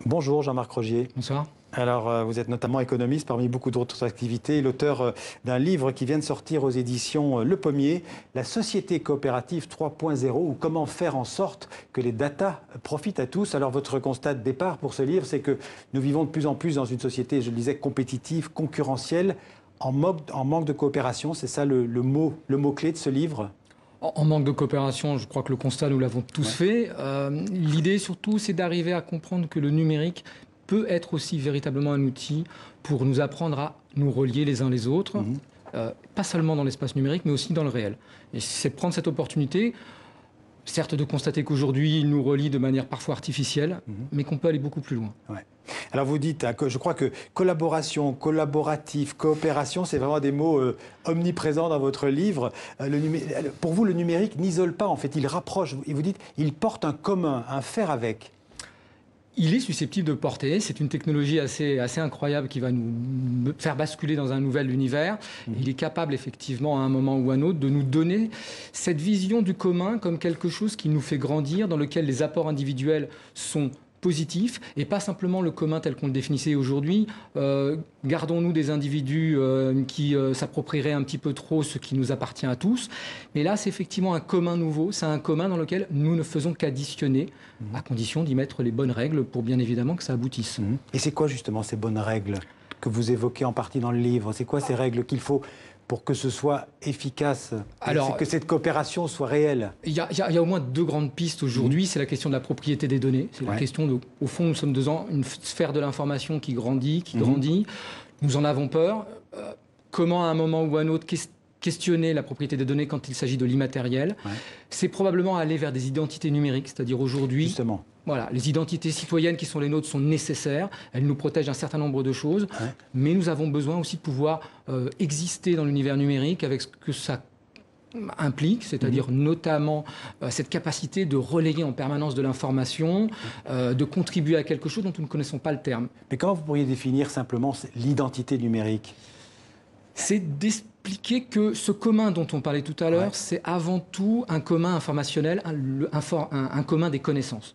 Bonjour Jean-Marc Rogier. Bonsoir. Alors, vous êtes notamment économiste parmi beaucoup d'autres activités, l'auteur d'un livre qui vient de sortir aux éditions Le Pommier, La société coopérative 3.0 ou comment faire en sorte que les data profitent à tous. Alors, votre constat de départ pour ce livre, c'est que nous vivons de plus en plus dans une société, je le disais, compétitive, concurrentielle, en manque de coopération. C'est ça le mot-clé de ce livre ? En manque de coopération, je crois que le constat, nous l'avons tous fait. L'idée, surtout, c'est d'arriver à comprendre que le numérique peut être aussi véritablement un outil pour nous apprendre à nous relier les uns les autres, pas seulement dans l'espace numérique, mais aussi dans le réel. Et c'est prendre cette opportunité, certes de constater qu'aujourd'hui, il nous relie de manière parfois artificielle, mais qu'on peut aller beaucoup plus loin. Ouais. Alors vous dites, je crois que collaboration, collaboratif, coopération, c'est vraiment des mots omniprésents dans votre livre. Pour vous, le numérique n'isole pas, en fait, il rapproche. Et vous dites, il porte un commun, un faire avec. Il est susceptible de porter, c'est une technologie assez incroyable qui va nous faire basculer dans un nouvel univers. Il est capable effectivement à un moment ou à un autre de nous donner cette vision du commun comme quelque chose qui nous fait grandir, dans lequel les apports individuels sont positif et pas simplement le commun tel qu'on le définissait aujourd'hui. Gardons-nous des individus qui s'approprieraient un petit peu trop ce qui nous appartient à tous. Mais là, c'est effectivement un commun nouveau. C'est un commun dans lequel nous ne faisons qu'additionner, à condition d'y mettre les bonnes règles pour bien évidemment que ça aboutisse. Et c'est quoi justement ces bonnes règles que vous évoquez en partie dans le livre? C'est quoi ces règles qu'il faut pour que ce soit efficace, que cette coopération soit réelle? Il y a au moins deux grandes pistes aujourd'hui. C'est la question de la propriété des données. C'est la question de, au fond, nous sommes dans une sphère de l'information qui grandit, grandit. Nous en avons peur. Comment, à un moment ou à un autre, questionner la propriété des données quand il s'agit de l'immatériel? C'est probablement aller vers des identités numériques, c'est-à-dire aujourd'hui... Justement. Voilà, les identités citoyennes qui sont les nôtres sont nécessaires. Elles nous protègent d'un certain nombre de choses. Mais nous avons besoin aussi de pouvoir exister dans l'univers numérique avec ce que ça implique, c'est-à-dire notamment cette capacité de relayer en permanence de l'information, de contribuer à quelque chose dont nous ne connaissons pas le terme. Mais comment vous pourriez définir simplement l'identité numérique? C'est d'expliquer que ce commun dont on parlait tout à l'heure, c'est avant tout un commun informationnel, un commun des connaissances.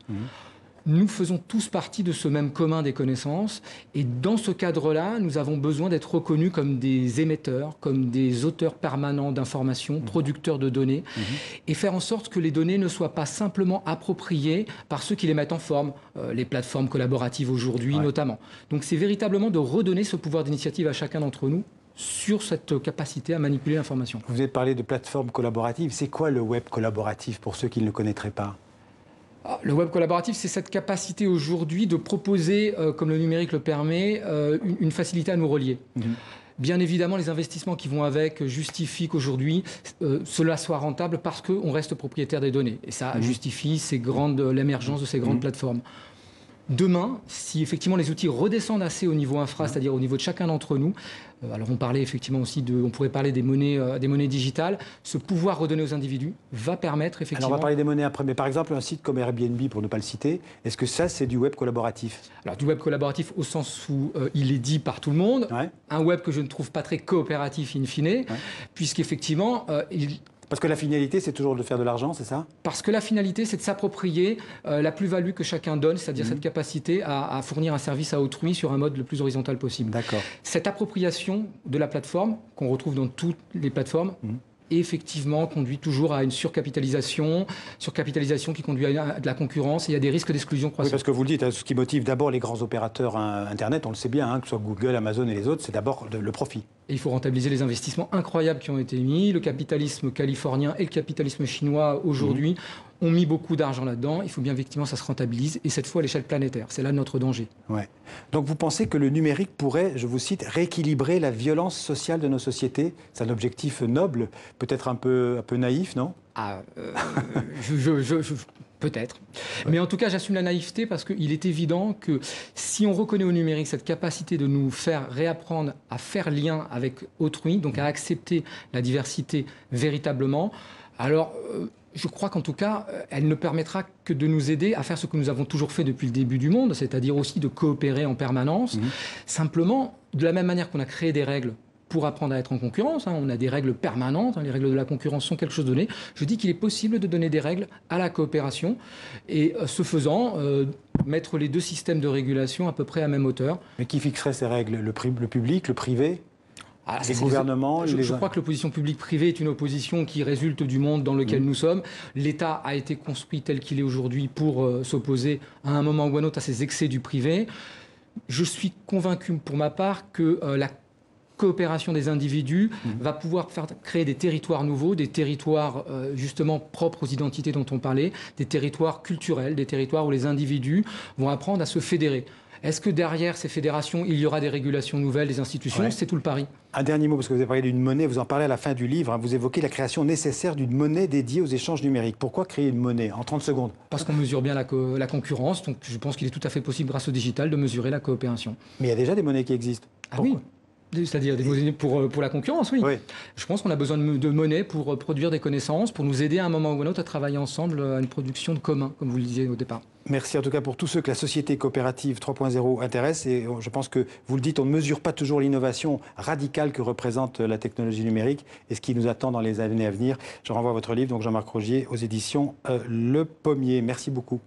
Nous faisons tous partie de ce même commun des connaissances et dans ce cadre-là, nous avons besoin d'être reconnus comme des émetteurs, comme des auteurs permanents d'informations, producteurs de données et faire en sorte que les données ne soient pas simplement appropriées par ceux qui les mettent en forme, les plateformes collaboratives aujourd'hui notamment. Donc c'est véritablement de redonner ce pouvoir d'initiative à chacun d'entre nous sur cette capacité à manipuler l'information. Vous avez parlé de plateformes collaboratives. C'est quoi le web collaboratif pour ceux qui ne le connaîtraient pas? Le web collaboratif, c'est cette capacité aujourd'hui de proposer, comme le numérique le permet, une facilité à nous relier. Bien évidemment, les investissements qui vont avec justifient qu'aujourd'hui, cela soit rentable parce qu'on reste propriétaire des données. Et ça justifie l'émergence de ces grandes plateformes. Demain, si effectivement les outils redescendent assez au niveau infra, c'est-à-dire au niveau de chacun d'entre nous, alors on parlait effectivement aussi on pourrait parler des monnaies digitales, ce pouvoir redonné aux individus va permettre effectivement... Alors on va parler des monnaies après, mais par exemple un site comme Airbnb, pour ne pas le citer, est-ce que ça c'est du web collaboratif? Alors du web collaboratif au sens où il est dit par tout le monde, un web que je ne trouve pas très coopératif in fine, puisqu'effectivement... Parce que la finalité, c'est toujours de faire de l'argent, c'est ça? Parce que la finalité, c'est de s'approprier la plus-value que chacun donne, c'est-à-dire cette capacité à fournir un service à autrui sur un mode le plus horizontal possible. D'accord. Cette appropriation de la plateforme, qu'on retrouve dans toutes les plateformes, effectivement conduit toujours à une surcapitalisation qui conduit à de la concurrence et il y a des risques d'exclusion croissante. Oui, parce que vous le dites, ce qui motive d'abord les grands opérateurs Internet, on le sait bien, que ce soit Google, Amazon et les autres, c'est d'abord le profit. Et il faut rentabiliser les investissements incroyables qui ont été mis. Le capitalisme californien et le capitalisme chinois aujourd'hui ont mis beaucoup d'argent là-dedans. Il faut bien effectivement que ça se rentabilise et cette fois à l'échelle planétaire. C'est là notre danger. Ouais. Donc vous pensez que le numérique pourrait, je vous cite, rééquilibrer la violence sociale de nos sociétés? C'est un objectif noble, peut-être un peu naïf, non? Peut-être. Mais en tout cas, j'assume la naïveté parce qu'il est évident que si on reconnaît au numérique cette capacité de nous faire réapprendre à faire lien avec autrui, donc à accepter la diversité véritablement, alors je crois qu'en tout cas, elle ne permettra que de nous aider à faire ce que nous avons toujours fait depuis le début du monde, c'est-à-dire aussi de coopérer en permanence. Simplement, de la même manière qu'on a créé des règles pour apprendre à être en concurrence. On a des règles permanentes, les règles de la concurrence sont quelque chose donné. Je dis qu'il est possible de donner des règles à la coopération et ce faisant, mettre les deux systèmes de régulation à peu près à même hauteur. Mais qui fixerait ces règles? Le public, le privé? Les gouvernements? Je crois que l'opposition publique-privée est une opposition qui résulte du monde dans lequel nous sommes. L'État a été construit tel qu'il est aujourd'hui pour s'opposer à un moment ou à un autre à ces excès du privé. Je suis convaincu pour ma part que la coopération des individus va pouvoir créer des territoires nouveaux, des territoires justement propres aux identités dont on parlait, des territoires culturels, des territoires où les individus vont apprendre à se fédérer. Est-ce que derrière ces fédérations, il y aura des régulations nouvelles, des institutions? Ouais. C'est tout le pari. Un dernier mot, parce que vous avez parlé d'une monnaie, vous en parlez à la fin du livre, vous évoquez la création nécessaire d'une monnaie dédiée aux échanges numériques. Pourquoi créer une monnaie en 30 secondes? Parce qu'on mesure bien la concurrence, donc je pense qu'il est tout à fait possible, grâce au digital, de mesurer la coopération. Mais il y a déjà des monnaies qui existent. Ah oui. C'est-à-dire des monnaies pour la concurrence, oui. Je pense qu'on a besoin de monnaie pour produire des connaissances, pour nous aider à un moment ou à un autre à travailler ensemble à une production de commun, comme vous le disiez au départ. Merci en tout cas pour tous ceux que la société coopérative 3.0 intéresse. Et je pense que vous le dites, on ne mesure pas toujours l'innovation radicale que représente la technologie numérique et ce qui nous attend dans les années à venir. Je renvoie à votre livre, donc Jean-Marc Rogier, aux éditions Le Pommier. Merci beaucoup.